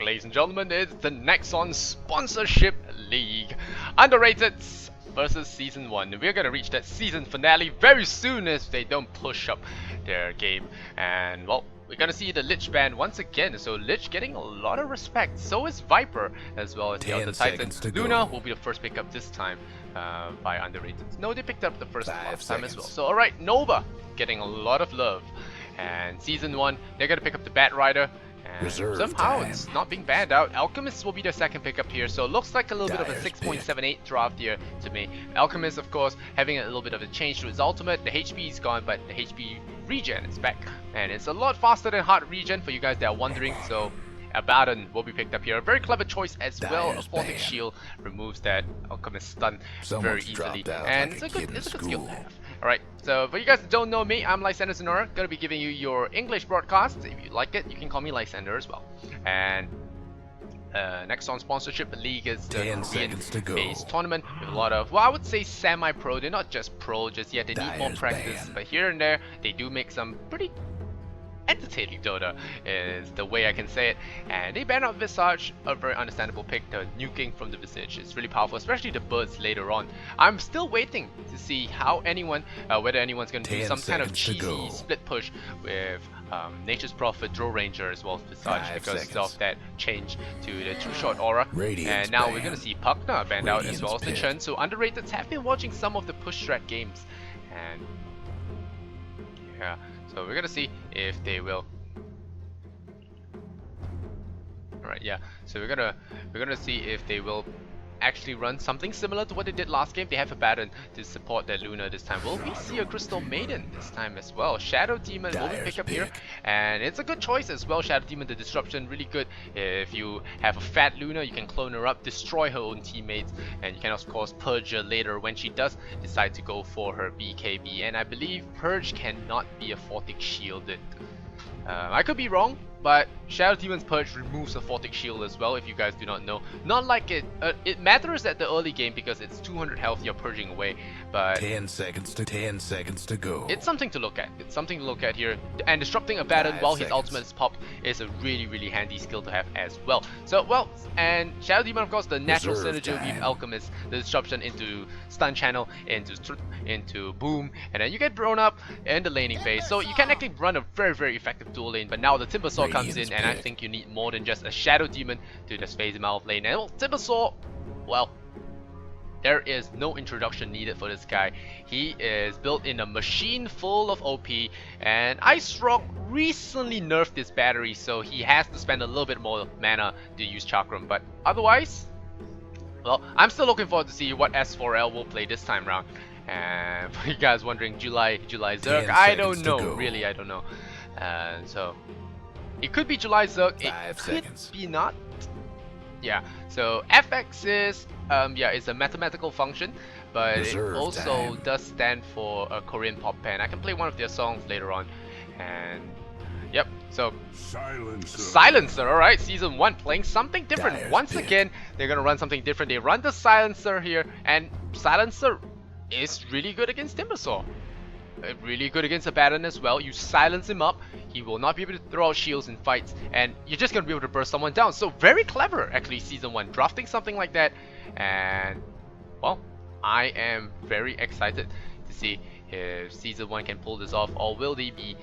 ladies and gentlemen. It's the Nexon Sponsorship League. Underrateds versus Season 1. We're gonna reach that season finale very soon if they don't push up their game. And well, we're gonna see the Lich ban once again. So Lich getting a lot of respect. So is Viper as well as the other Titan. Luna will be the first pickup this time by Underrateds. No, they picked up the first last time as well. So alright, Nova getting a lot of love. And Season 1, they're gonna pick up the Bat Rider. And somehow it's not being banned out. Alchemist will be their second pickup here, so it looks like a little bit of a 6.78 draft here to me. Alchemist, of course, having a little bit of a change to his ultimate. The HP is gone, but the HP regen is back. And it's a lot faster than hard regen for you guys that are wondering, so Abaddon will be picked up here. A very clever choice as well. A Fortic Shield removes that Alchemist stun very easily. And it's a good skill to have. Alright, so for you guys that don't know me, I'm Lysander Sonora, gonna be giving you your English broadcast. If you like it, you can call me Lysander as well. And Nexon Sponsorship League is the Korean-based tournament with a lot of, well, I would say semi-pro. They're not just pro just yet, they need more practice. But here and there, they do make some pretty entertaining Dota, is the way I can say it. And they ban out Visage, a very understandable pick. The nuking from the Visage is really powerful, especially the birds later on. I'm still waiting to see how anyone, whether anyone's going to do some kind of cheesy split push with Nature's Prophet, Drow Ranger as well as Visage because of that change to the two-shot aura. And now we're going to see Pugna banned out as well as the Chen. So Underrateds have been watching some of the push strat games, and yeah, so we're gonna see if they will. Alright, yeah. So we're gonna see if they will actually run something similar to what they did last game. They have a Baron to support their Luna this time. Will we see a Crystal Maiden this time as well? Shadow Demon will be picked up here, and it's a good choice as well. Shadow Demon, the disruption, really good. If you have a fat Luna, you can clone her up, destroy her own teammates, and you can of course purge her later when she does decide to go for her BKB. And I believe Purge cannot be a Fortic shielded. I could be wrong, but Shadow Demon's Purge removes a Fortic Shield as well, if you guys do not know. Not like it matters at the early game because it's 200 health you're purging away, but 10 seconds to go. It's something to look at. It's something to look at here. And disrupting Abaddon while his ultimate is popped is a really handy skill to have as well. So, well, and Shadow Demon, of course, the natural synergy with Alchemist, the disruption into stun channel, into boom, and then you get blown up in the laning phase. So you can actually run a very effective dual lane, but now the Timbersaw comes in, and I think you need more than just a Shadow Demon to just phase him out of lane. And well, Timbersaw, well, there is no introduction needed for this guy. He is built in a machine full of OP, and Ice Rock recently nerfed his battery, so he has to spend a little bit more mana to use Chakram. But otherwise, well, I'm still looking forward to see what S4L will play this time round. And for you guys wondering, July Zerg, I don't know, really, I don't know. So it could be July Zerg, it could be not. Yeah, so FX is it's a mathematical function, but it also does stand for a Korean pop band. I can play one of their songs later on, and yep. So Silencer, all right. Season 1 playing something different once again. They're gonna run something different. They run the Silencer here, and Silencer is really good against Timbersaw. Really good against Abaddon as well. You silence him up, he will not be able to throw out shields in fights, and you're just gonna be able to burst someone down. So very clever, actually, Season 1 drafting something like that. And well, I am very excited to see if Season 1 can pull this off, or will they be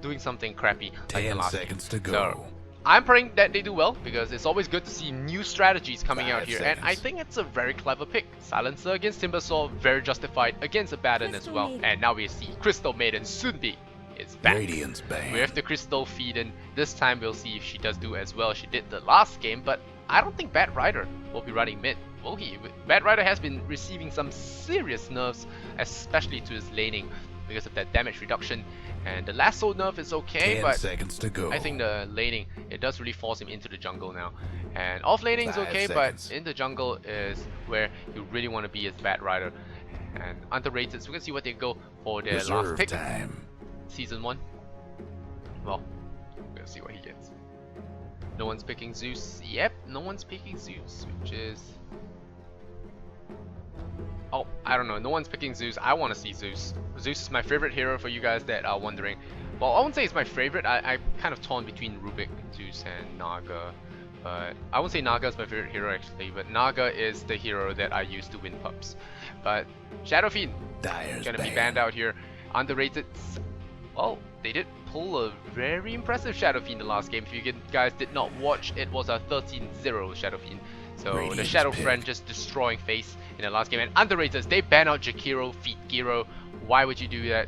doing something crappy like the last game. So I'm praying that they do well, because it's always good to see new strategies coming out here, and I think it's a very clever pick. Silencer against Timbersaw, very justified against Abaddon as well. And now we see Crystal Maiden soon be is back. We have the Crystal feed in. This time we'll see if she does do as well as she did the last game, but I don't think Bat Rider will be running mid, will he? Bat Rider has been receiving some serious nerfs, especially to his laning, because of that damage reduction. And the lasso nerf is okay, but I think the laning, it does really force him into the jungle now. And off laning is okay, but in the jungle is where you really want to be as Bat Rider. And Underrated, so we can see what they go for their last pick. Season 1. Well, we're gonna see what he gets. No one's picking Zeus. Yep, no one's picking Zeus, which is... Oh, I don't know. No one's picking Zeus. I want to see Zeus. Zeus is my favorite hero for you guys that are wondering. Well, I won't say it's my favorite. I'm kind of torn between Rubik, Zeus, and Naga. But I won't say Naga is my favorite hero actually, but Naga is the hero that I use to win pubs. But Shadow Fiend gonna be banned out here. Underrated. Well, they did pull a very impressive Shadow Fiend the last game. If you guys did not watch, it was a 13-0 Shadow Fiend. So the Shadow Friend just destroying face in the last game. And Underrated, they ban out Jakiro, Feet Giro. Why would you do that?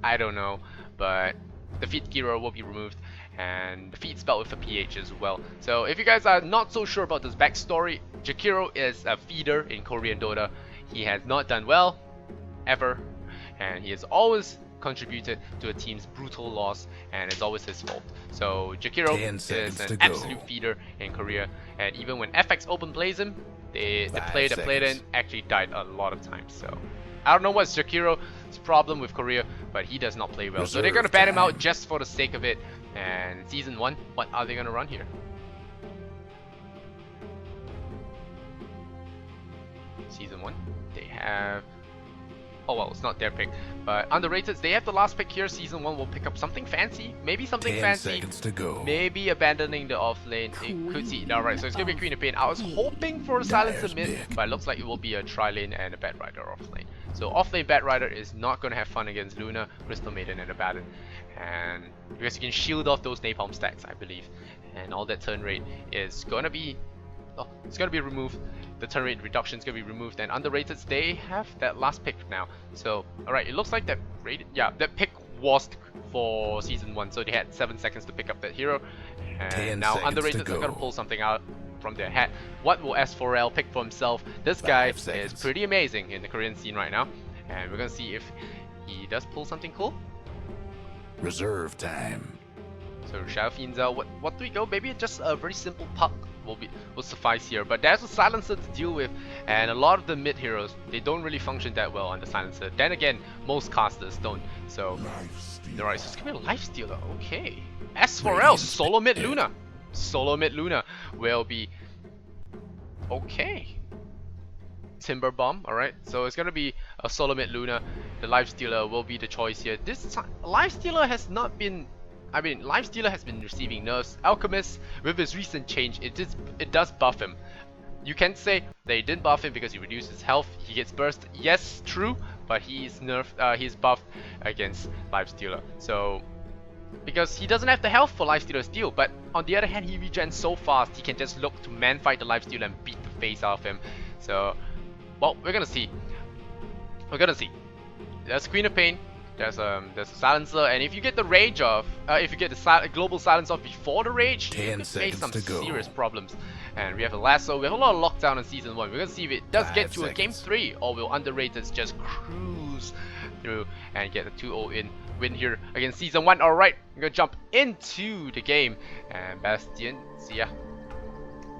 I don't know, but the Feet Giro will be removed. And the feet spelled with a PH as well. So if you guys are not so sure about this backstory, Jakiro is a feeder in Korean Dota. He has not done well, ever, and he has always contributed to a team's brutal loss, and it's always his fault. So Jakiro is an absolute feeder in Korea, and even when FX Open plays him, the player that played him actually died a lot of times. So I don't know what's Jakiro's problem with Korea, but he does not play well. So they're gonna ban him out just for the sake of it. And Season 1, what are they gonna run here? Season 1, they have... Oh well, it's not their pick, but Underrated, they have the last pick here. Season 1 will pick up something fancy, maybe something fancy, maybe abandoning the off lane. It could see. Alright, so it's gonna be Queen of Pain. I was hoping for a Silencer mid, but it looks like it will be a tri-lane and a Bat Rider off lane. So off lane Bat Rider is not gonna have fun against Luna, Crystal Maiden, and Abaddon. And because you can shield off those napalm stacks, I believe, and all that turn rate is gonna be, oh, it's gonna be removed. The turn rate reduction is gonna be removed, and Underrated, they have that last pick now. So alright, it looks like that that pick was for Season 1, so they had 7 seconds to pick up that hero. And now Underrated are gonna pull something out from their hat. What will S4L pick for himself? This guy is pretty amazing in the Korean scene right now, and we're gonna see if he does pull something cool. Reserve time. So Shadow Fiends out. What do we go? Maybe just a very simple puck will suffice here. But there's a Silencer to deal with, and a lot of the mid heroes, they don't really function that well on the Silencer. Then again, most casters don't. So alright, so it's gonna be a Lifestealer. Okay. S4L solo mid Luna. Solo mid Luna will be okay. Timber Bomb, alright, so it's gonna be a solo mid Luna. The Lifestealer will be the choice here. This time, Lifestealer has not been, Lifestealer has been receiving nerfs. Alchemist, with his recent change, it does buff him. You can say they didn't buff him because he reduces health, he gets burst. Yes, true, but he's nerfed, he's buffed against Lifestealer. So, because he doesn't have the health for Lifestealer steal, but on the other hand, he regens so fast, he can just look to man fight the Lifestealer and beat the face out of him. So, well, we're gonna see. We're gonna see. There's Queen of Pain. There's a Silencer, and if you get the rage off, if you get the global silence off before the rage, you could face some serious problems. And we have a lasso. We have a lot of lockdown in Season 1. We're gonna see if it does get to a Game 3, or will Underrateds just cruise through and get a 2-0 win here against Season 1. Alright, we're gonna jump into the game. And Bastion, see ya.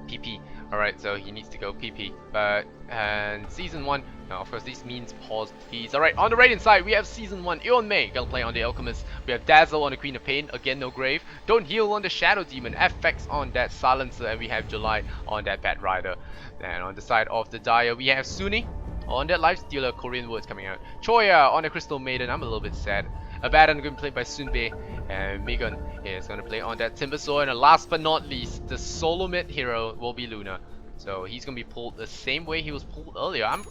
PP. Alright, so he needs to go PP. But, and Season 1, now of course this means pause please. Alright, on the right hand side we have Season 1, Eon May gonna play on the Alchemist. We have Dazzle on the Queen of Pain, again no Grave. Don't Heal on the Shadow Demon, FX on that Silencer, and we have July on that Bat Rider. And on the side of the Dire we have Suni on that Lifestealer, Korean words coming out. Choya on the Crystal Maiden, I'm a little bit sad. Abaddon going to play by Sunbae, and Megan is going to play on that Timbersaw. And last but not least, the solo mid hero will be Luna. So he's going to be pulled the same way he was pulled earlier. I'm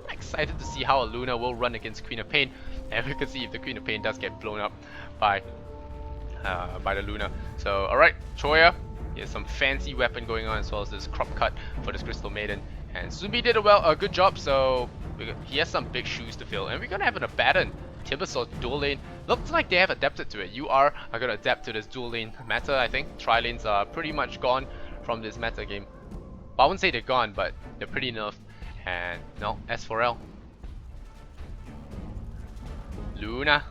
excited to see how Luna will run against Queen of Pain, and we can see if the Queen of Pain does get blown up by the Luna. So alright, Choya, he has some fancy weapon going on, as well as this crop cut for this Crystal Maiden. And Sunbi did a good job, so he has some big shoes to fill. And we're going to have an Abaddon Timbersaw dual lane. Looks like they have adapted to it. You are going to adapt to this dual lane meta, I think. Tri-lanes are pretty much gone from this meta game. Well, I wouldn't say they're gone, but they're pretty nerfed. And no, S4L. Luna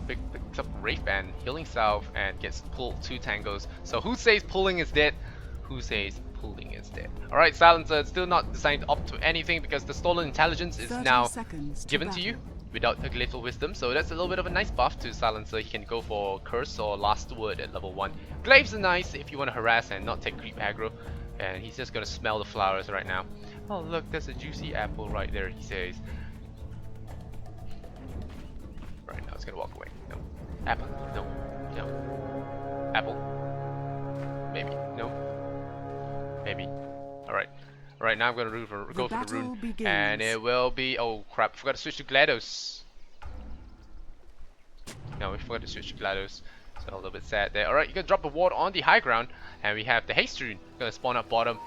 picks up Wraith Band, Healing Salve, and gets pulled 2 tangos. So who says pulling is dead? Who says pulling is dead? Alright, Silencer, it's still not designed up to anything because the Stolen Intelligence is now given to you without a Lethal Wisdom, so that's a little bit of a nice buff to Silencer. He can go for Curse or Last Word at level 1. Glaives are nice if you want to harass and not take creep aggro, and he's just gonna smell the flowers right now. Oh look, there's a juicy apple right there, he says. Right now, it's gonna walk away. No. Apple. No. No. Apple. Maybe. No. Right now I'm gonna go for the rune, and it will be. Oh crap! I forgot to switch to GLaDOS. No, we forgot to switch to GLaDOS. So a little bit sad there. Alright, you're gonna drop a ward on the high ground, and we have the haste rune gonna spawn up bottom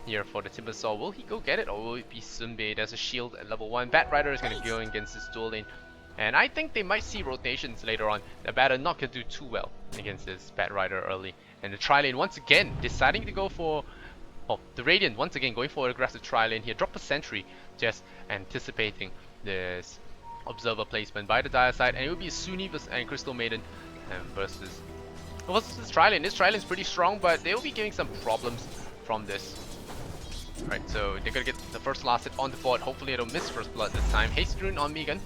here for the Timbersaw. Will he go get it, or will it be Sunbei? There's a shield at level 1. Bat Rider is gonna go against this dual lane. And I think they might see rotations later on. The Batter not gonna do too well against this Bat Rider early. And the tri-lane once again deciding to go for the Radiant once again going for an aggressive tri-lane here. Drop a sentry, just anticipating this observer placement by the Dire side, and it will be Sunni and Crystal Maiden versus this tri-lane. This tri-lane is pretty strong, but they will be getting some problems from this. Right, so they're gonna get the first last hit on the board. Hopefully, they don't miss first blood this time. Haste rune on Megan.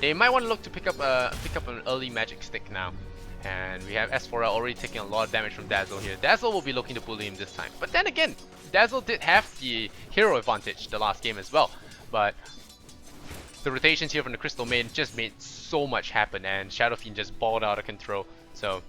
They might want to look to pick up an early magic stick now. And we have S4L already taking a lot of damage from Dazzle here. Dazzle will be looking to bully him this time. But then again, Dazzle did have the hero advantage the last game as well. But the rotations here from the Crystal Maiden just made so much happen, and Shadow Fiend just balled out of control. So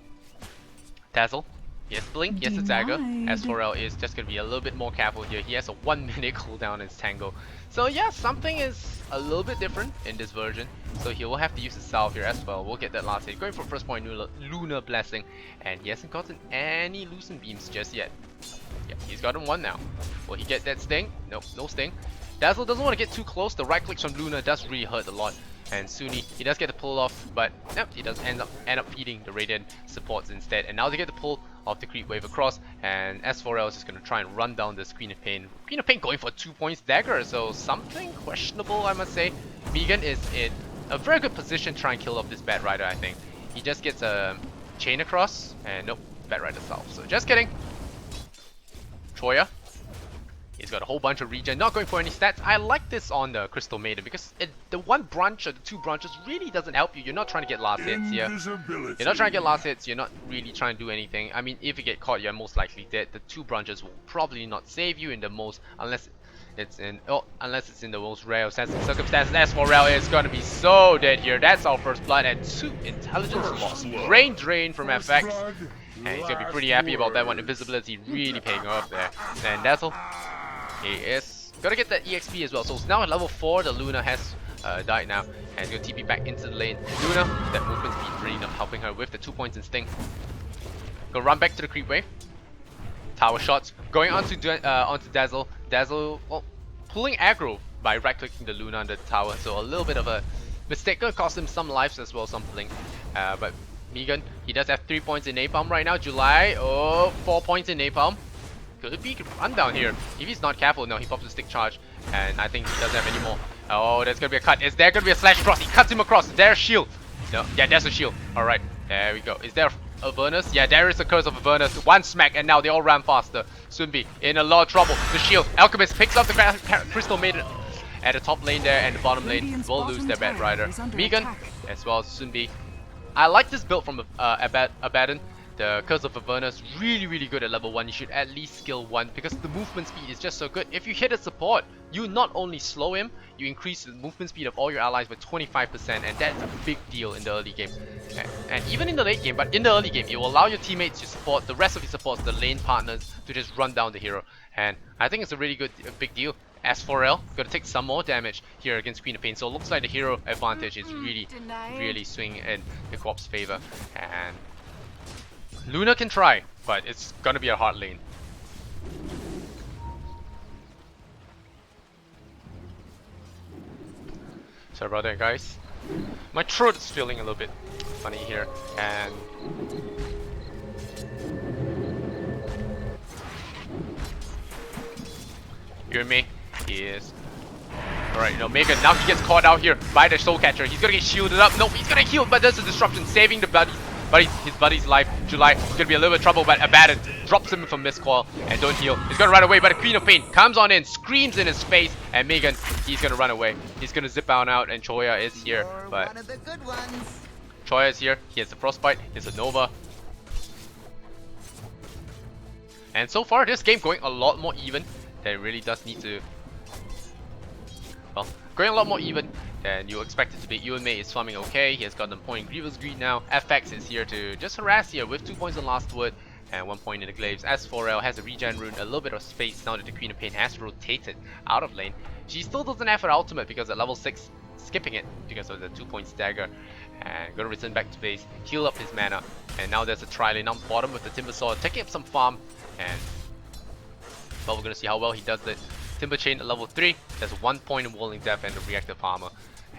Dazzle, he has Blink, he has the dagger. S4L is just going to be a little bit more careful here. He has a 1 minute cooldown in his Tango. So yeah, something is a little bit different in this version. So he will have to use his salve here as well. We'll get that last hit. Going for first point Lunar Blessing. And he hasn't gotten any Lucent Beams just yet. Yeah, he's gotten one now. Will he get that sting? Nope, no sting. Dazzle doesn't want to get too close. The right clicks from Luna does really hurt a lot. And Sunni, he does get the pull off, but nope, he does end up feeding the Radiant supports instead. And now they get the pull of the creep wave across, and S4L is just going to try and run down this Queen of Pain. Queen of Pain going for 2 points dagger, so something questionable, I must say. Megan is in a very good position to try and kill off this Bat Rider, I think. He just gets a chain across, and nope, Bat Rider self. So just kidding. Choya. He's got a whole bunch of regen, not going for any stats. I like this on the Crystal Maiden because the one branch or the two branches really doesn't help you. You're not trying to get last hits here. You're not trying to get last hits. You're not really trying to do anything. I mean, if you get caught, you're most likely dead. The two branches will probably not save you in the most, unless it's in the most rare circumstances. S4L is going to be so dead here. That's our first blood and 2 intelligence loss. Brain drain from FX. And he's going to be pretty happy about that one. Invisibility really paying off there. And Dazzle, he is gonna get that EXP as well. So it's now at level 4. The Luna has died now, and he's gonna TP back into the lane. Luna, that movement speed really not helping her with the 2 points in Sting. Gonna run back to the creep wave. Tower shots going onto Dazzle. Dazzle, well, pulling aggro by right clicking the Luna on the tower. So a little bit of a mistake, gonna cost him some lives as well, some blink. But Megan, he does have 3 points in Napalm right now. July, 4 points in Napalm. Could be run down here. If he's not careful, no, he pops a stick charge, and I think he doesn't have any more. Oh, there's gonna be a cut. Is there gonna be a slash cross? He cuts him across. Is there a shield? No, yeah, there's a shield. Alright, there we go. Is there Avernus? Yeah, there is a curse of Avernus. One smack, and now they all ran faster. Sunbi in a lot of trouble. The shield. Alchemist picks up the Crystal Maiden at the top lane there, and the bottom lane will lose their Bat Rider. Megan, as well as Sunbi. I like this build from Abaddon. The Curse of Avernus, really good at level 1. You should at least skill 1 because the movement speed is just so good. If you hit a support, you not only slow him, you increase the movement speed of all your allies by 25%, and that's a big deal in the early game. And even in the late game, but in the early game, it will allow your teammates to support the rest of your supports, the lane partners, to just run down the hero. And I think it's a really big deal. S4L gonna take some more damage here against Queen of Pain, so it looks like the hero advantage is really swinging in the co-op's favor. And Luna can try, but it's gonna be a hard lane. Sorry about that, guys. My throat is feeling a little bit funny here, and you and me is alright. Megan, now he gets caught out here by the Soul Catcher. He's gonna get shielded up. Nope, he's gonna heal, but there's a disruption, saving the buddies. His buddy's life. July is gonna be a little bit of trouble, but Abaddon drops him from Mistcoil and don't heal. He's gonna run away, but the Queen of Pain comes on in, screams in his face, and Megan, he's gonna run away. He's gonna zip out, and Choya is here, but one of the good ones. Choya is here. He has a Frostbite, he has a Nova. And so far, this game going a lot more even. That really does need to, well, going a lot more even than you expect it to be. Yuanmei is farming okay. He has gotten point Grievous Greed now. FX is here to just harass here with 2 points on last word. and 1 point in the glaives. S4L has a regen rune, a little bit of space now that the Queen of Pain has rotated out of lane. She still doesn't have her ultimate because at level 6, skipping it because of the 2-point stagger. And gonna return back to base, heal up his mana, and now there's a tri-lane on bottom with the Timbersaw taking up some farm, and well, we're gonna see how well he does it. Timber Chain at level 3, there's 1 point in Walling Death and the Reactive Armor.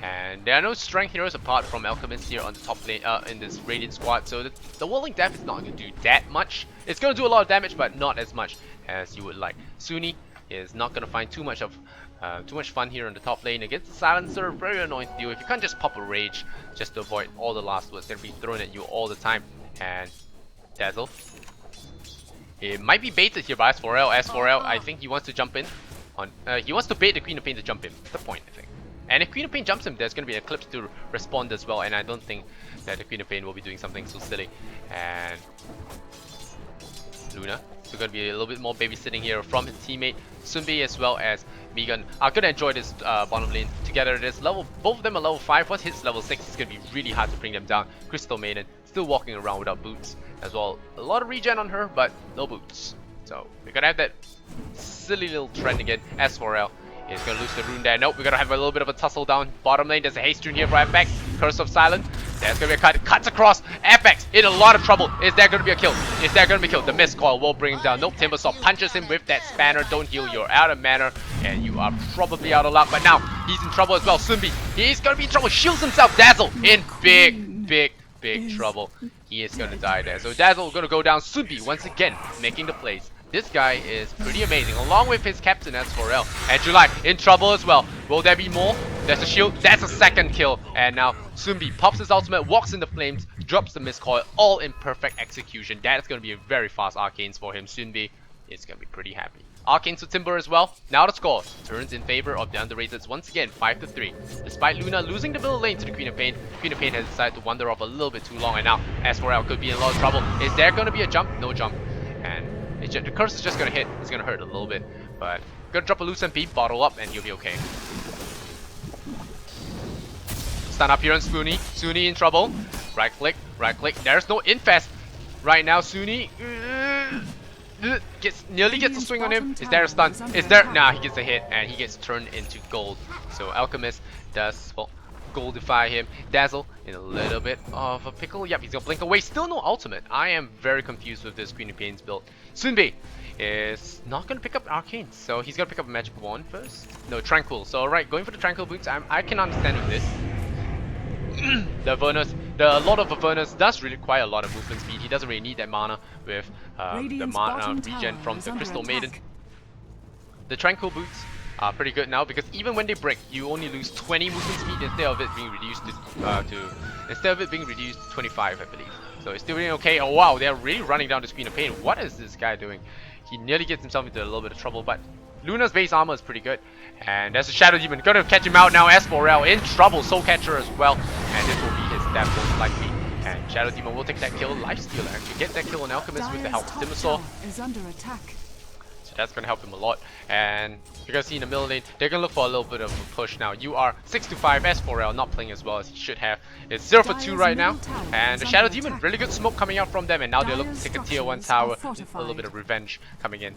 And there are no strength heroes apart from Alchemist here on the top lane in this Radiant squad, so the Walling Death is not going to do that much. It's going to do a lot of damage, but not as much as you would like. Sunni is not going to find too much fun here on the top lane against the Silencer. Very annoying to deal with. You can't just pop a Rage just to avoid all the last words that are being thrown at you all the time. And Dazzle. It might be baited here by S4L. S4L, I think he wants to jump in. He wants to bait the Queen of Pain to jump in. That's the point, I think. And if Queen of Pain jumps him, there's going to be an Eclipse to respond as well, and I don't think that the Queen of Pain will be doing something so silly. And Luna, so going to be a little bit more babysitting here from his teammate Sunbi as well as Megan. Are going to enjoy this bottom lane together. Both of them are level 5. Once hits level 6, it's going to be really hard to bring them down. Crystal Maiden still walking around without boots as well. A lot of regen on her, but no boots. So we're going to have that silly little trend again. S4L is going to lose the rune there. Nope, we're going to have a little bit of a tussle down bottom lane. There's a haste rune here for FX. Curse of Silence. There's going to be a cut. Cuts across. FX in a lot of trouble. Is there going to be a kill? Is there going to be a kill? The missed coil will bring him down. Nope, Timbersaw punches him with that spanner. Don't heal. You're out of mana. And you are probably out of luck. But now, he's in trouble as well. Sunbi, he's going to be in trouble. Shields himself. Dazzle in big trouble. He is going to die there. So Dazzle going to go down. Sunbi once again making the plays. This guy is pretty amazing, along with his captain S4L. And July in trouble as well. Will there be more? There's a shield. That's a second kill. And now Sunbi pops his ultimate, walks in the flames, drops the missed coil, all in perfect execution. That is going to be a very fast arcanes for him. Sunbi is going to be pretty happy. Arcanes to Timber as well. Now the score turns in favor of the Underrateds once again, 5-3. Despite Luna losing the middle lane to the Queen of Pain, Queen of Pain has decided to wander off a little bit too long, and now S4L could be in a lot of trouble. Is there going to be a jump? No jump. And the curse is just going to hit. It's going to hurt a little bit, but going to drop a loose MP, bottle up, and he'll be okay. Stun up here on Sunni. Sunni in trouble. Right click, right click. There's no infest right now. Sunni nearly gets a swing on him. Is there a stun? Is there? Nah, he gets a hit and he gets turned into gold. So Alchemist does, well, goldify him. Dazzle in a little bit of a pickle. Yep, he's gonna blink away. Still no ultimate. I am very confused with this Queen of Pain's build. Sunbi is not gonna pick up Arcane, so he's gonna pick up a Magic Wand first. No, Tranquil. So alright, going for the Tranquil boots. I can understand with this. The Lord of Avernus does really require a lot of movement speed. He doesn't really need that mana with the mana regen from the Crystal Maiden. The Tranquil boots are pretty good now because even when they break, you only lose 20 movement speed instead of it being reduced to 25, I believe. So it's still really okay. Oh wow, they're really running down the Queen of Pain. What is this guy doing? He nearly gets himself into a little bit of trouble, but Luna's base armor is pretty good. And there's a Shadow Demon. Gonna catch him out now. S4L in trouble. Soul Catcher as well. And this will be his death most likely. And Shadow Demon will take that kill. Lifesteal actually get that kill on Alchemist with the help of Timbersaw. Is under attack. So that's gonna help him a lot. And you're gonna see in the middle lane, they're gonna look for a little bit of a push now. You are 6-5. S4L not playing as well as he should have. It's 0-2 right now. And the Shadow Demon, really good smoke coming out from them. And now they're looking to take a tier 1 tower. A little bit of revenge coming in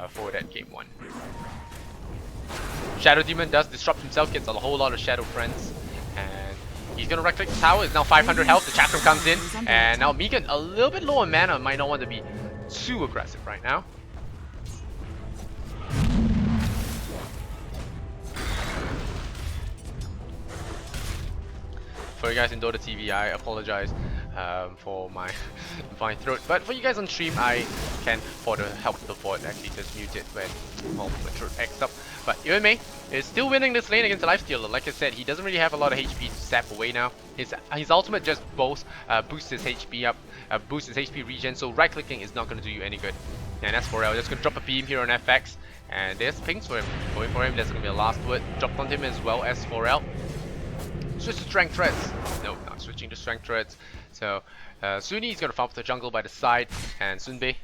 for that game 1. Shadow Demon does disrupt himself, gets a whole lot of Shadow Friends. And he's gonna right click the tower. It's now 500 health. The Chatroom comes in. And now Megan, a little bit low on mana, might not want to be too aggressive right now. For you guys in Dota TV, I apologize for my throat. But for you guys on stream, I can, for the help of the void, actually just mute it when my throat acts up. But even May is still winning this lane against the Lifestealer. Like I said, he doesn't really have a lot of HP to sap away now. His ultimate just boosts his HP up, boosts his HP regen. So right clicking is not going to do you any good. And S4L just going to drop a beam here on FX. And there's pings for him. Going for him. There's going to be a last word dropped on him as well. S4L. Switch to Strength Threads. No, not switching to Strength Threads. So Sunni is going to farm for the jungle by the side. And Sunbi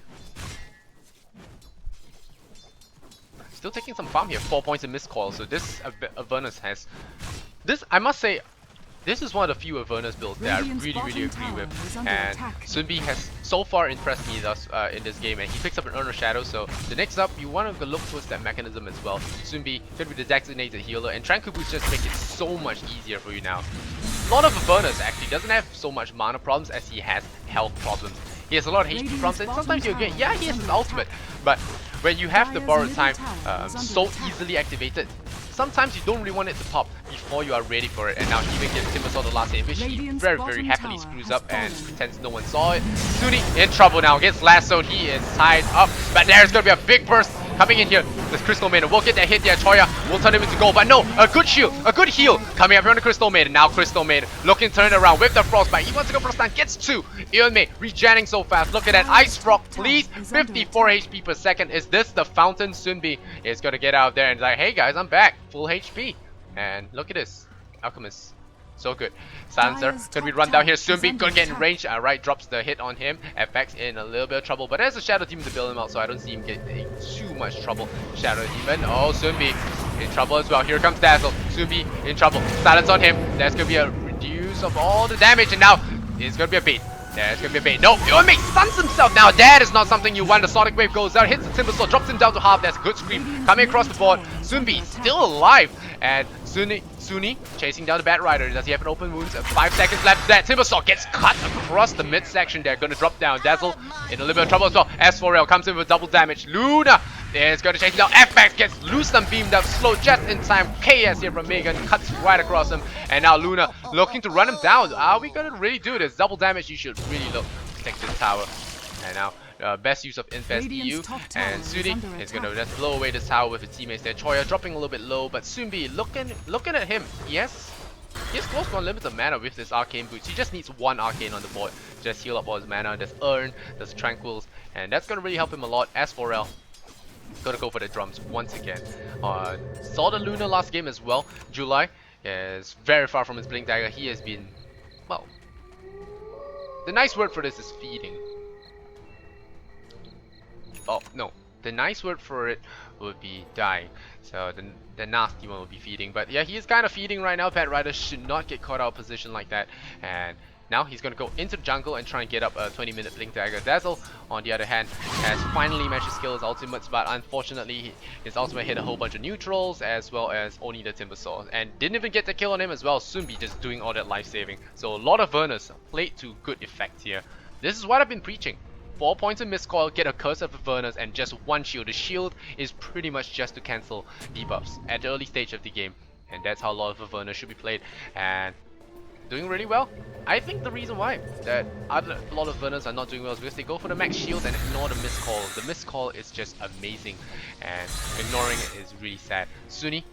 still taking some farm here. 4 points in missed coil. So this Avernus has... This, I must say, This is one of the few Avernus builds that I really agree with, and Sunbi has so far impressed me thus in this game, and he picks up an Urn of Shadow, so the next up, you want to look towards that mechanism as well. Sunbi could be the designated healer, and Tranquil Boots just make it so much easier for you now. A lot of Avernus actually doesn't have so much mana problems as he has health problems. He has a lot of HP problems, and sometimes you'll get, yeah, he has his ultimate, but when you have the borrowed time so easily activated, sometimes you don't really want it to pop before you are ready for it, and now he even gives Timbersaw the last hit, which he very happily screws up and pretends no one saw it. Suni in trouble now, gets lassoed, he is tied up, but there's gonna be a big burst coming in here. This Crystal Maiden will get that hit there, Choya will turn him into gold, but no, a good shield, a good heal coming up here on the Crystal Maiden. Now Crystal Maiden looking to turn it around with the Frostbite, he wants to go for a stun, gets two. Eonmei regenerating so fast, look at that Ice Rock, please, 54 HP per second. Is this the fountain? Sunbi is gonna get out of there and like, hey guys, I'm back, full HP. And look at this, Alchemist, so good. Silencer gonna be run down here. Sunbi gonna get in range. Right, drops the hit on him. FX in a little bit of trouble, but there's a Shadow Demon to bail him out, so I don't see him get too much trouble. Shadow Demon, oh, Sunbi in trouble as well. Here comes Dazzle. Sunbi in trouble. Silence on him. There's gonna be a reduce of all the damage, and now it's gonna be a bait. There's gonna be a bait. No, Eonmei stuns himself. Now that is not something you want. The Sonic Wave goes out, hits the Timbersaw, drops him down to half. That's a good scream coming across the board. Sunbi still alive, and Suni chasing down the Bat Rider. Does he have an open wound? 5 seconds left. That Timbersaw gets cut across the midsection there. Gonna drop down. Dazzle in a little bit of trouble as well. S4L comes in with double damage. Luna is gonna chase him down. FX gets loose and beamed up. Slow just in time. KS here from Megan cuts right across him. And now Luna looking to run him down. Are we gonna really do this? Double damage. You should really look to protect this tower. And now best use of Infest EU, and Suni is going to just blow away this tower with his teammates there. Choya dropping a little bit low, but Sunbi looking at him. Yes, he has close to unlimited mana with this Arcane Boots. He just needs one Arcane on the board, just heal up all his mana. There's Urn, there's Tranquils, and that's going to really help him a lot. S4L gonna go for the drums once again. Saw the Luna last game as well. July is very far from his Blink Dagger. He has been, well, the nice word for this is feeding. Oh no, the nice word for it would be dying. So the nasty one would be feeding. But yeah, he is kind of feeding right now. Bat Rider should not get caught out of position like that. And now he's going to go into the jungle and try and get up a 20-minute Blink Dagger. Dazzle, on the other hand, has finally managed to skill his ultimates, but unfortunately his ultimate hit a whole bunch of neutrals as well as only the Timbersaw, and didn't even get the kill on him as well. Sunbi just doing all that life saving. So a lot of Avernus played to good effect here. This is what I've been preaching. 4 points in Mistcoil, get a Curse of Avernus, and just one shield. The shield is pretty much just to cancel debuffs at the early stage of the game, and that's how a lot of Avernus should be played. And doing really well. I think the reason why that a lot of Avernus are not doing well is because they go for the max shield and ignore the Mistcall. The Mistcall is just amazing, and ignoring it is really sad. Suni.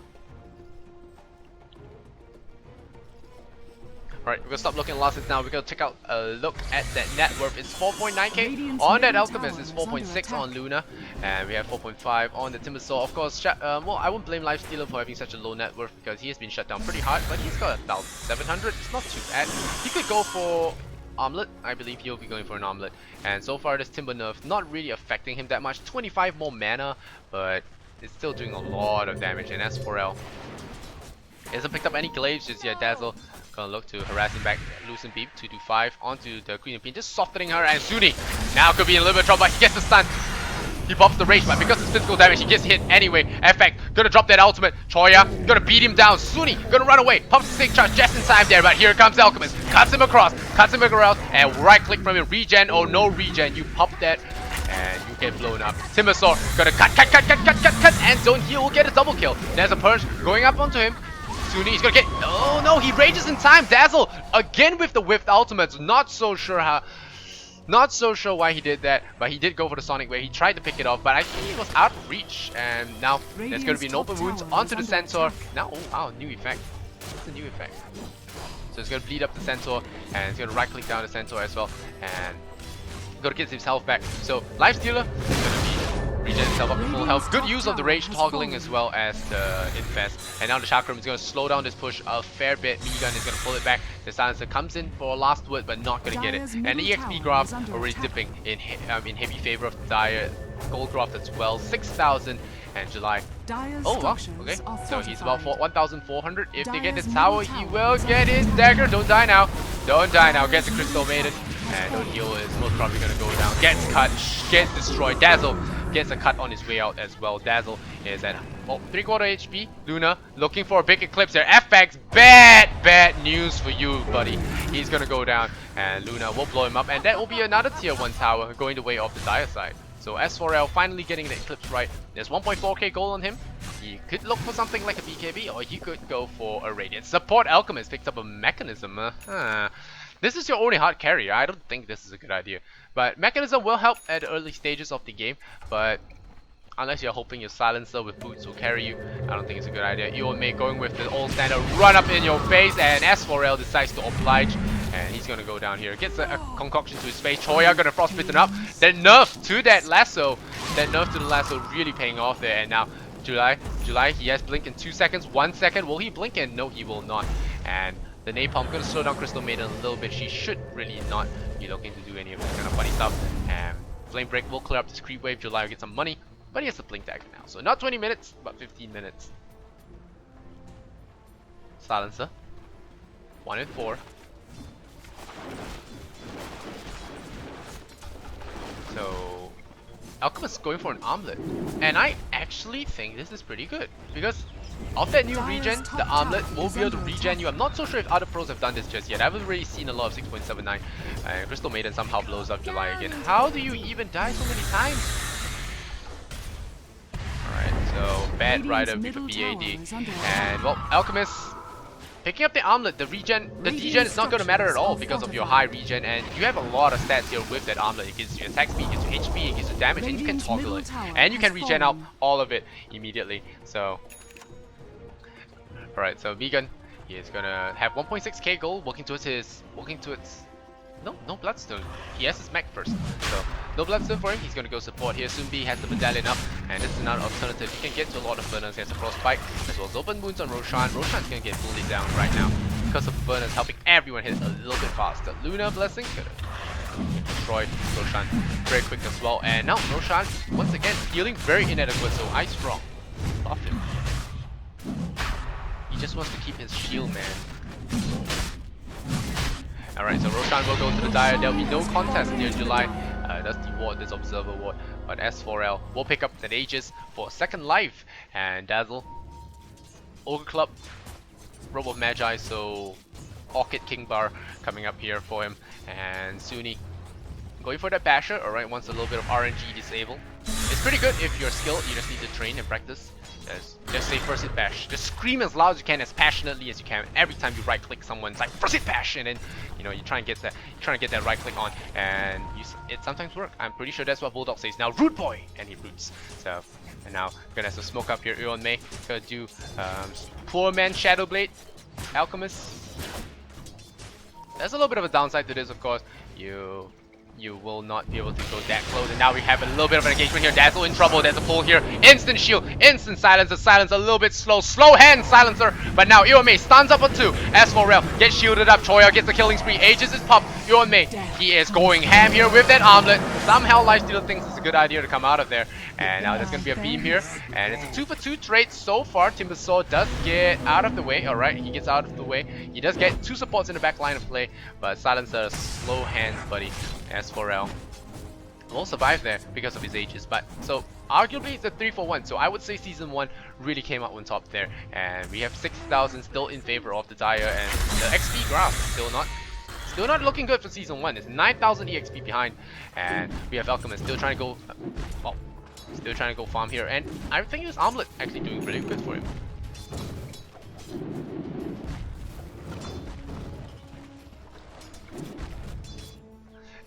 Alright, we're gonna stop looking at losses now. We're gonna check out a look at that net worth. It's 4.9k on that Alchemist. It's 4.6 on Luna, and we have 4.5 on the Timbersaw. Of course, well, I won't blame Lifestealer for having such a low net worth because he has been shut down pretty hard, but he's got about 700. It's not too bad. He could go for Armlet. I believe he'll be going for an Armlet. And so far, this Timber nerf not really affecting him that much. 25 more mana, but it's still doing a lot of damage. And S4L hasn't picked up any glaives just yet. Dazzle gonna look to harass him back. Loosen Beam 225 onto the Queen of Pain, just softening her. And Suni now could be in a little bit of trouble, but he gets the stun. He pops the rage, but because it's physical damage, he gets hit anyway. Effect gonna drop that ultimate. Choya gonna beat him down. Suni gonna run away. Pops the sick charge just in time there, but here comes Alchemist. Cuts him across, and right click from him. Regen or no regen, you pop that and you get blown up. Timbersaw gonna cut, and Don't Heal will get a double kill. There's a Purge going up onto him. Suni, he's gonna get, oh no, he rages in time. Dazzle again with the whiffed ultimates. Not so sure why he did that, but he did go for the Sonic Wave. He tried to pick it off, but I think he was out of reach. And now there's gonna be an open wound onto the Centaur. Now, oh wow, new effect. It's a new effect. So it's gonna bleed up the Centaur, and it's gonna right click down the Centaur as well, and gonna get his health back. So Lifestealer is gonna be Regen himself up to full health. Good use of the rage toggling as well as the infest. And now the Chakram is going to slow down this push a fair bit. Minigun is going to pull it back. The Silencer comes in for a last word, but not going to get it. And the EXP graph already dipping in heavy favor of the Dire. Gold graph as well, 6,000. And July. Oh wow, okay. So he's about 1,400. If they get this tower, he will get his dagger. Don't die now. Don't die now. Gets the Crystal Maiden. And O'Neal is most probably going to go down. Gets cut. Gets destroyed. Dazzle gets a cut on his way out as well. Dazzle is at 3/4 HP. Luna looking for a big eclipse there. FX, bad news for you, buddy. He's going to go down. And Luna will blow him up. And that will be another tier 1 tower going the way of the Dire side. So S4L finally getting the Eclipse right. There's 1.4k gold on him. He could look for something like a BKB, or he could go for a Radiant. Support Alchemist picks up a Mechanism. This is your only hard carrier. I don't think this is a good idea. But Mechanism will help at the early stages of the game. But unless you're hoping your Silencer with boots will carry you, I don't think it's a good idea. Ewan May going with the old standard run up in your face, and S4L decides to oblige. And he's gonna go down here. Gets a concoction to his face. Choya gonna frostbitten up. That nerf to that lasso. That nerf to the lasso really paying off there. And now July, he has blink in 2 seconds. 1 second. Will he blink in? No, he will not. And the Napalm gonna slow down Crystal Maiden a little bit. She should really not be looking to do any of this kind of funny stuff. And Flame Break will clear up this creep wave. July will get some money. But he has the blink dagger now. So not 20 minutes, but 15 minutes. Silencer. 1 and 4. So Alchemist going for an armlet, and I actually think this is pretty good because of that new regen. The armlet will be able to regen you. I'm not so sure if other pros have done this just yet. I haven't really seen a lot of 6.79. Crystal Maiden somehow blows up July again. How do you even die so many times? Alright, so bad rider with a BAD, and well, Alchemist picking up the armlet. The degen is not going to matter at all because of your high regen, and you have a lot of stats here with that armlet. It gives you attack speed, it gives you HP, it gives you damage, and you can toggle it. And you can regen out all of it immediately. So, alright, so Vegan, he is going to have 1.6k gold, working towards no Bloodstone. He has his mech first. So, no Bloodstone for him. He's going to go support here. Sunbi has the medallion up, and this is another alternative. He can get to a lot of burners. He has a Frostbite, as well as open wounds on Roshan. Roshan's going to get bullied down right now because of the burners helping everyone hit a little bit faster. Luna Blessing going to destroy Roshan very quick as well. And now Roshan, once again, healing very inadequate, so Ice Strong. Buff him. He just wants to keep his shield, man. Alright, so Roshan will go to the Dire. There'll be no contest near July. That's the ward, this Observer ward. But S4L will pick up that Aegis for a second life. And Dazzle, Ogre Club, Robe of Magi, so Orchid King Bar coming up here for him. And Suni going for that Basher. Alright, wants a little bit of RNG disable. It's pretty good if you're skilled, you just need to train and practice. Just say first hit bash. Just scream as loud as you can, as passionately as you can. Every time you right click someone, it's like first hit bash, and then you know you try and get that right click on, and it sometimes works. I'm pretty sure that's what Bulldog says. Now root boy, and he roots. So and now gonna have some smoke up here. Eon May gonna do poor man Shadow Blade, Alchemist. There's a little bit of a downside to this, of course. You will not be able to go that close, and now we have a little bit of an engagement here. Dazzle in trouble. There's a pull here. Instant shield, instant silencer. Silence a little bit slow hand silencer, but now Iwame stands up on 2. S4L gets shielded up. Choya gets the killing spree. Aegis is popped. Iwame, he is going ham here with that armlet. Somehow Lifestealer thinks it's a good idea to come out of there, and now there's gonna be a beam here, and it's a 2-for-2 trade so far. Timbersaw does get out of the way. Alright, he gets out of the way. He does get 2 supports in the back line of play, but silencer, slow hands, buddy. S4L will survive there because of his Aegis, but so arguably it's a 3-for-1, so I would say Season 1 really came out on top there, and we have 6,000 still in favor of the Dire, and the XP graph still not looking good for Season 1. It's 9,000 EXP behind, and we have Alchemist still trying to go farm here, and I think this Armlet actually doing really good for him.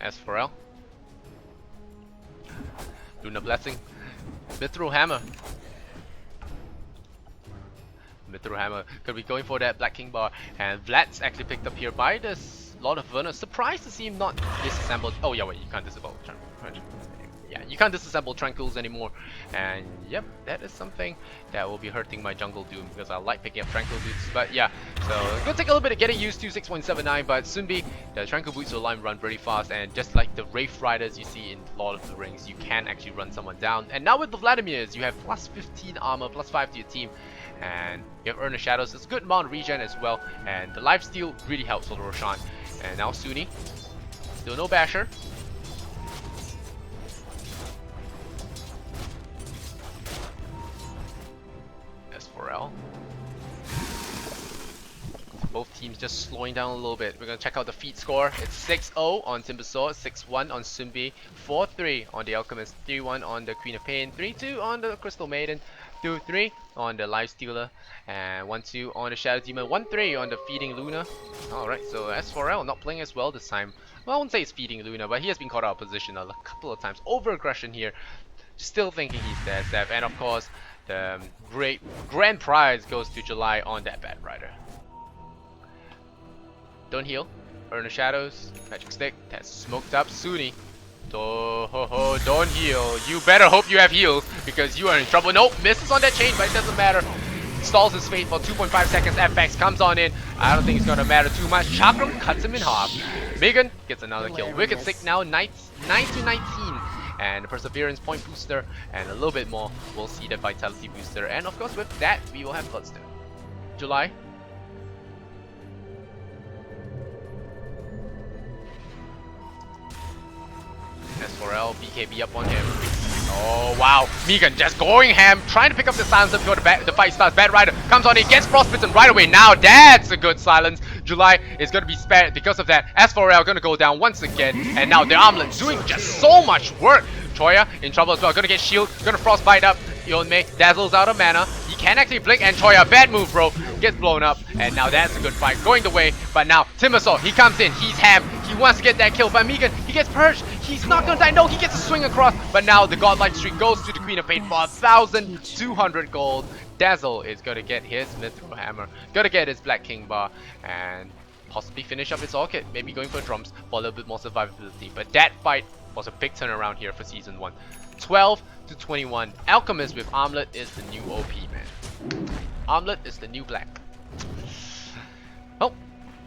S4L, Luna Blessing, Mithril Hammer. Mithril Hammer could be going for that Black King Bar, and Vlad's actually picked up here by this Lord of Verna. Surprised to see him not disassembled. Oh yeah, wait, you can't disable. Yeah, you can't disassemble Tranquils anymore, and yep, that is something that will be hurting my jungle Doom because I like picking up Tranquil Boots. But yeah, so it's gonna take a little bit of getting used to 6.79, but Sunbi, the Tranquil Boots will run very fast, and just like the Wraith Riders you see in Lord of the Rings, you can actually run someone down. And now with the Vladimirs, you have plus 15 armor, plus 5 to your team, and you have Earn the Shadows. It's a good amount of regen as well, and the lifesteal really helps for the Roshan. And now Sunni, still no Basher. S4L. Both teams just slowing down a little bit. We're gonna check out the feat score. It's 6-0 on Timbersaw, 6-1 on Sunbi, 4-3 on the Alchemist, 3-1 on the Queen of Pain, 3-2 on the Crystal Maiden, 2-3 on the Lifestealer, and 1-2 on the Shadow Demon, 1-3 on the Feeding Luna. Alright, so S4L not playing as well this time. Well, I wouldn't say it's Feeding Luna, but he has been caught out of position a couple of times. Over-aggression here. Still thinking he's the SF, and of course, the great grand prize goes to July on that Bat Rider. Don't heal. Earn the Shadows. Magic Stick. That's smoked up. Sunni. Don't heal. You better hope you have heals because you are in trouble. Nope. Misses on that chain, but it doesn't matter. Stalls his fate for 2.5 seconds. FX comes on in. I don't think it's gonna matter too much. Chakram cuts him in half. Megan gets another kill. Wicked Sick now 9 to 19. And the Perseverance point booster. And a little bit more. We'll see the Vitality booster. And of course with that, we will have Bloodstone. July. S4L, BKB up on him. Oh wow, Megan just going ham, trying to pick up the silencer before the fight starts. Bat Rider comes on in, gets frostbitten right away. Now that's a good silence. July is going to be spared because of that. S4L going to go down once again, and now the Armlet doing just so much work. Choya in trouble as well, going to get shield, going to frostbite up. Yonmei dazzles out of mana. He can actually blink, and Choya, bad move bro, gets blown up. And now that's a good fight going the way. But now Timbersaw, he comes in, he's ham. He wants to get that kill, but Megan, he gets purged. He's not gonna die. No, he gets a swing across. But now the godlike streak goes to the Queen of Fate for 1,200 gold. Dazzle is gonna get his Mithril Hammer, gonna get his Black King Bar, and possibly finish up his Orchid. Maybe going for drums for a little bit more survivability. But that fight was a big turnaround here for Season 1. 12 to 21. Alchemist with Armlet is the new OP, man. Armlet is the new black. Oh,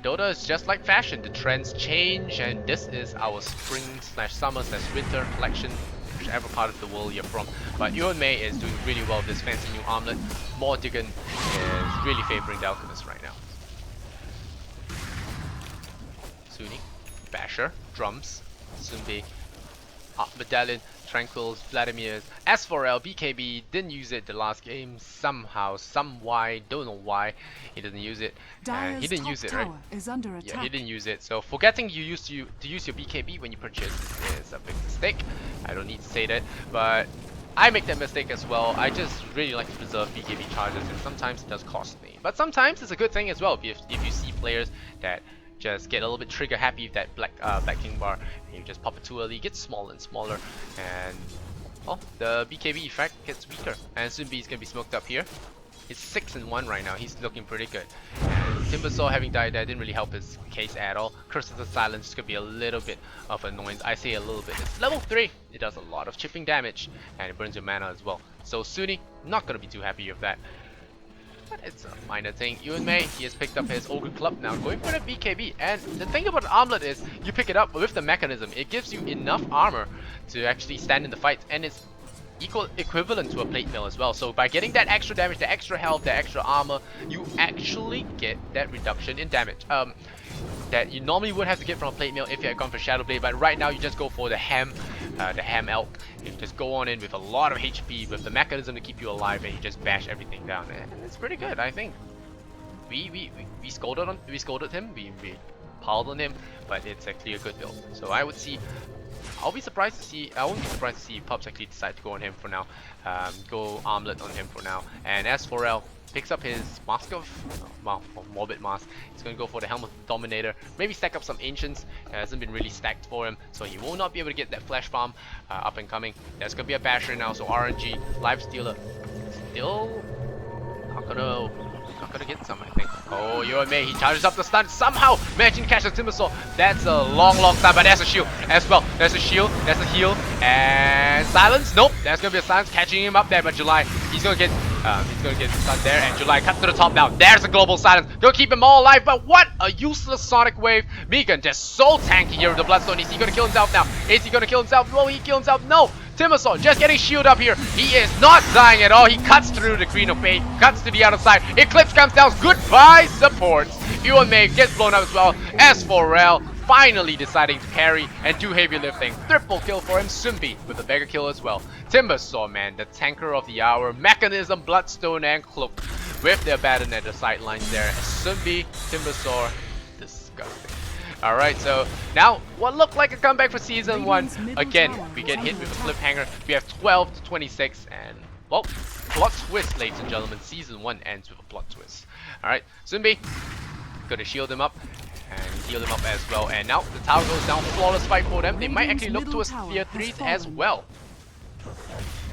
Dota is just like fashion. The trends change, and this is our spring/summer/winter collection, whichever part of the world you're from. But Yunmei is doing really well with this fancy new Armlet. Mordigan is really favoring the Alchemist right now. Sunni, Basher, drums, Sunbi, Medallion, Tranquils, Vladimir's, S4L, BKB, didn't use it the last game somehow, some why, don't know why he didn't use it. And he didn't use it, right? Yeah, he didn't use it. So forgetting to use your BKB when you purchase is a big mistake. I don't need to say that, but I make that mistake as well. I just really like to preserve BKB charges, and sometimes it does cost me. But sometimes it's a good thing as well if you see players that just get a little bit trigger happy with that Black King Bar, and you just pop it too early, it gets smaller and smaller, and well, the BKB effect gets weaker. And Sunbi is gonna be smoked up here. He's 6-1 right now. He's looking pretty good. And Timbersaw having died there didn't really help his case at all. Curse of the Silence could be a little bit of annoyance. I say a little bit. It's level 3. It does a lot of chipping damage, and it burns your mana as well. So Sunni, not gonna be too happy with that. But it's a minor thing. Yunmei, he has picked up his Ogre Club now, going for the BKB. And the thing about the Armlet is, you pick it up with the mechanism, it gives you enough armor to actually stand in the fight, and it's equivalent to a plate mill as well. So by getting that extra damage, the extra health, the extra armor, you actually get that reduction in damage. That you normally would have to get from a plate mill if you had gone for Shadow Blade, but right now you just go for the ham elk. You just go on in with a lot of HP with the mechanism to keep you alive, and you just bash everything down, and it's pretty good. I think we scolded him, we piled on him, but it's actually a good build. So I wouldn't be surprised to see Pups actually decide to go on him for now, go Armlet on him for now. And S4L picks up his Mask of Morbid Mask. He's going to go for the Helm of the Dominator, maybe stack up some Ancients. It hasn't been really stacked for him, so he will not be able to get that Flash Farm up and coming. There's going to be a Basher now, so RNG, Lifestealer, still not going to Not gonna get some, I think. Oh, UMA, he charges up the stun. Somehow managing to catch the Timbersaw. That's a long, long time, but there's a shield as well. There's a shield, there's a heal, and silence. Nope, there's gonna be a silence catching him up there, but July, he's gonna get stunned there, and July cut to the top now. There's a global silence. Gonna keep him all alive, but what a useless Sonic Wave. Megan just so tanky here with the Bloodstone. Is he gonna kill himself now? Is he gonna kill himself? Will he kill himself? No! Timbersaw just getting shield up here. He is not dying at all. He cuts through the Green of Fate, cuts to the other side. Eclipse comes down. Goodbye, support. Ewan May gets blown up as well. As for Rel, finally deciding to carry and do heavy lifting. Triple kill for him. Sumbi with a beggar kill as well. Timbersaw, man, the tanker of the hour. Mechanism, Bloodstone, and Cloak with their Abaddon at the sidelines there. Sumbi, Timbersaw, disgusting. Alright, so now what looked like a comeback for Season 1. Again, we get hit with a cliffhanger. We have 12 to 26 and, well, plot twist, ladies and gentlemen. Season 1 ends with a plot twist. Alright, Zumbi, gonna shield him up and heal him up as well. And now the tower goes down. Flawless fight for them. They might actually look towards tier 3s as well.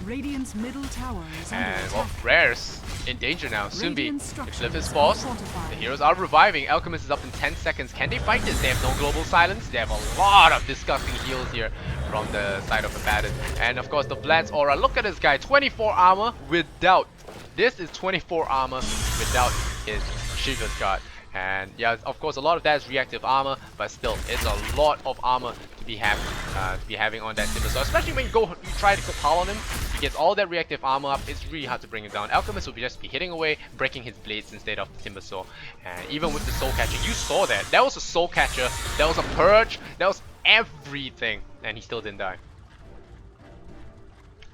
Radiant's middle tower is under And, well, attack. Rare's in danger now. Sumbi, Eclipse is forced. fortified. The heroes are reviving. Alchemist is up in 10 seconds. Can they fight this? They have no global silence. They have a lot of disgusting heals here from the side of Abaddon. And of course the Vlad's aura. Look at this guy. 24 armor without. This is 24 armor without his Shiva's Guard. And yeah, of course a lot of that is reactive armor, but still it's a lot of armor to be having on that Timber. So especially when you try to call on him, he gets all that reactive armor up. It's really hard to bring him down. Alchemist will just be hitting away, breaking his blades instead of the Timber Saw. And even with the Soul Catcher, you saw that. That was a Soul Catcher, that was a Purge, that was everything, and he still didn't die.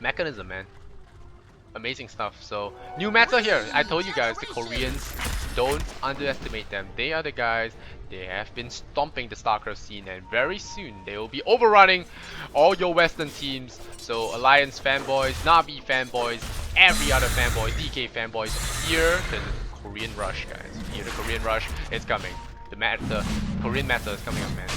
Mechanism, man. Amazing stuff. So new meta here. I told you guys, the Koreans, don't underestimate them. They are the guys. They have been stomping the StarCraft scene, and very soon they will be overrunning all your Western teams. So Alliance fanboys, Navi fanboys, every other fanboy, DK fanboys, here the Korean rush, guys. Here the Korean rush is coming. The Korean meta is coming up, man.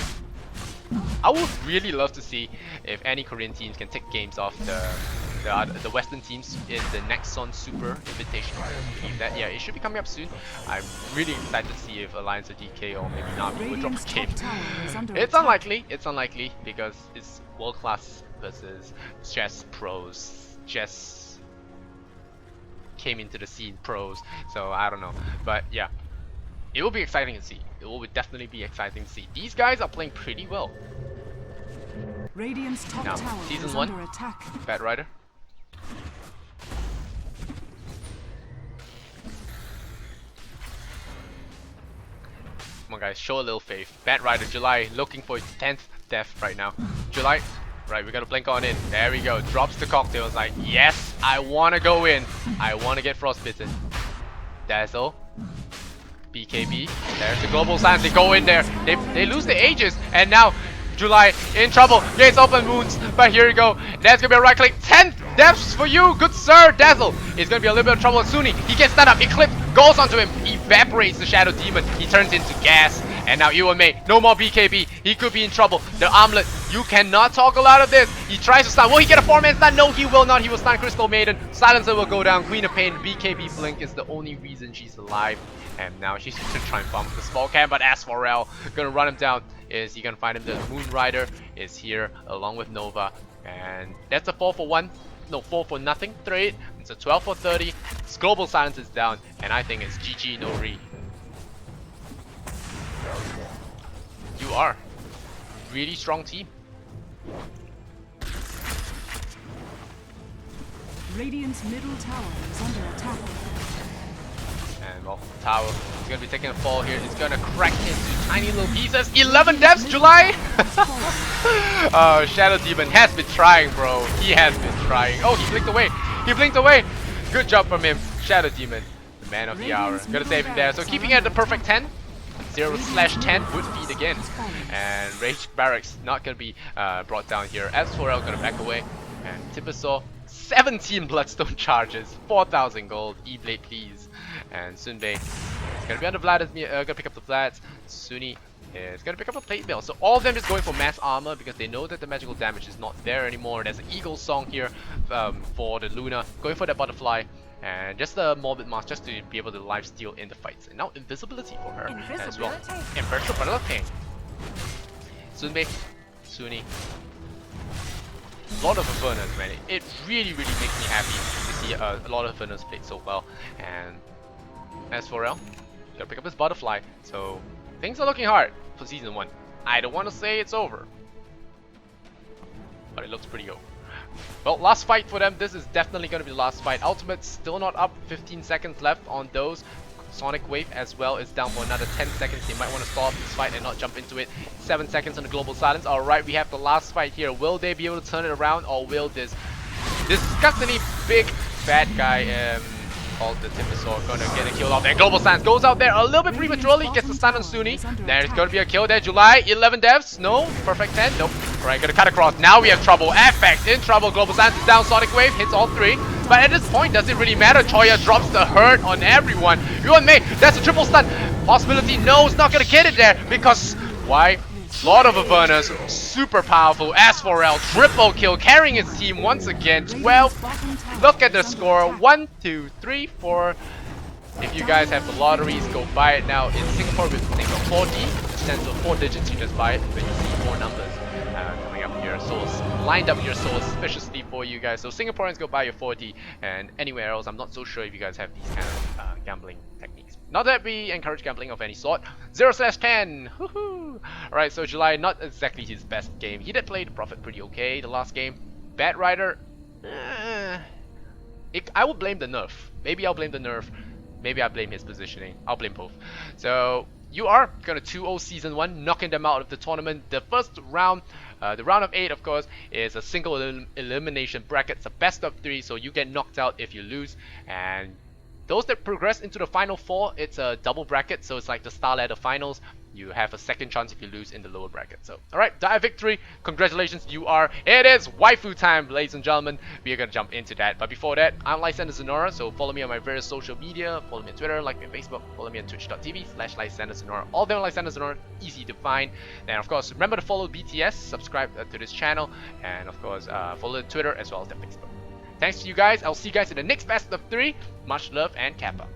I would really love to see if any Korean teams can take games off the Western teams in the Nexon Super Invitational. I believe that, yeah, it should be coming up soon. I'm really excited to see if Alliance or DK or maybe Navi would drop a game. It's unlikely because it's world class versus chess pros. Chess came into the scene pros, so I don't know. But yeah, it will be exciting to see. It will definitely be exciting to see. These guys are playing pretty well. Radiant's top Now, tower Season is 1, under attack. Bad Rider. Come on guys, show a little faith. Bad Rider, July, looking for his 10th death right now. July, right, we gotta blink on in. There we go, drops the cocktail. It's like, yes, I wanna go in. I wanna get frostbitten. Dazzle. BKB, there's the global silence. They go in there, they lose the Aegis, and now July in trouble. Gates open wounds, but here you go. That's gonna be a right click. 10 deaths for you, good sir. Dazzle is gonna be a little bit of trouble. Suni, he gets stunned up. Eclipse goes onto him, evaporates the Shadow Demon. He turns into gas, and now Ewan May, no more BKB. He could be in trouble. The armlet, you cannot toggle out of this. He tries to stun. Will he get a 4-man stun? No, he will not. He will stun Crystal Maiden. Silencer will go down. Queen of Pain, BKB blink is the only reason she's alive. And now she's gonna try and farm the small camp, but as for Rel, gonna run him down. Is he gonna find him? The Moon Rider is here along with Nova, and that's a 4 for 1. No, 4 for nothing trade. It's a 12 for 30. His global silence is down, and I think it's GG no re. You are really strong team. Radiant's middle tower is under attack. And well, Tower is gonna be taking a fall here. It's gonna crack into tiny little pieces. 11 deaths, July! Oh, Shadow Demon has been trying, bro. He has been trying. Oh, he blinked away. He blinked away. Good job from him. Shadow Demon, the man of the hour. Gonna save him there. So keeping it at the perfect 10. 0/10 would feed again. And Rage Barracks not gonna be brought down here. As for El, gonna back away. And Timbersaw, 17 Bloodstone charges, 4,000 gold. E-Blade, please. And Sunbei is gonna be on the Vlad, gonna pick up the Vlads. Suni is gonna pick up a plate mail. So all of them is going for mass armor because they know that the magical damage is not there anymore. There's an Eagle Song here for the Luna, going for that butterfly. And just a morbid mask just to be able to life steal in the fights. And now invisibility for her as well. Invisibility. Sunbei, Suni. A lot of Infernals, man. It really makes me happy to see a lot of Infernals played so well. And as for El, gotta pick up his butterfly. So things are looking hard for season 1. I don't want to say it's over, but it looks pretty over. Well, last fight for them. This is definitely going to be the last fight. Ultimate's still not up. 15 seconds left on those. Sonic Wave as well is down for another 10 seconds. They might want to stop this fight and not jump into it. 7 seconds on the global silence. Alright, we have the last fight here. Will they be able to turn it around, or will this disgustingly big fat guy called the Tiposaur gonna get a kill off there? Global silence goes out there a little bit prematurely. Gets the stun on Suni. There's gonna be a kill there. July, 11 deaths. No, perfect 10. Nope. Alright, gonna cut across. Now we have trouble. Affect in trouble. Global silence is down. Sonic Wave hits all 3. But at this point, does it really matter? Choya drops the hurt on everyone. Yuan Mei, that's a triple stun. Possibility, no, it's not gonna get it there because why? Lot of Avernus, super powerful. As for El, triple kill, carrying his team once again. 12. Look at the score. 1, 2, 3, 4. If you guys have the lotteries, go buy it now. In Singapore, with I think a 4D, which stands for 4 digits. You just buy it, but you see 4 numbers coming up here. Souls lined up your souls suspiciously for you guys. So Singaporeans, go buy your 4D, and anywhere else, I'm not so sure if you guys have these kind of gambling techniques. Not that we encourage gambling of any sort. 0/10. Woohoo! Alright, so July, not exactly his best game. He did play the Prophet pretty okay the last game. Bad Rider, I would blame the nerf. Maybe I'll blame the nerf. Maybe I blame his positioning. I'll blame both. So you are gonna 2-0 season 1, knocking them out of the tournament. The first round, the round of 8, of course, is a single elimination bracket. It's a best of 3, so you get knocked out if you lose. And those that progress into the final 4, it's a double bracket, so it's like the Star Ladder finals. You have a second chance if you lose in the lower bracket. So, alright, dire victory. Congratulations, you are. It is waifu time, ladies and gentlemen. We are going to jump into that. But before that, I'm Lysander Sonora, so follow me on my various social media. Follow me on Twitter, like me on Facebook. Follow me on twitch.tv/Lysander Sonora. All there on Lysander Sonora, easy to find. And of course, remember to follow BTS, subscribe to this channel, and of course, follow Twitter as well as the Facebook. Thanks to you guys. I'll see you guys in the next best of 3. Much love and Kappa.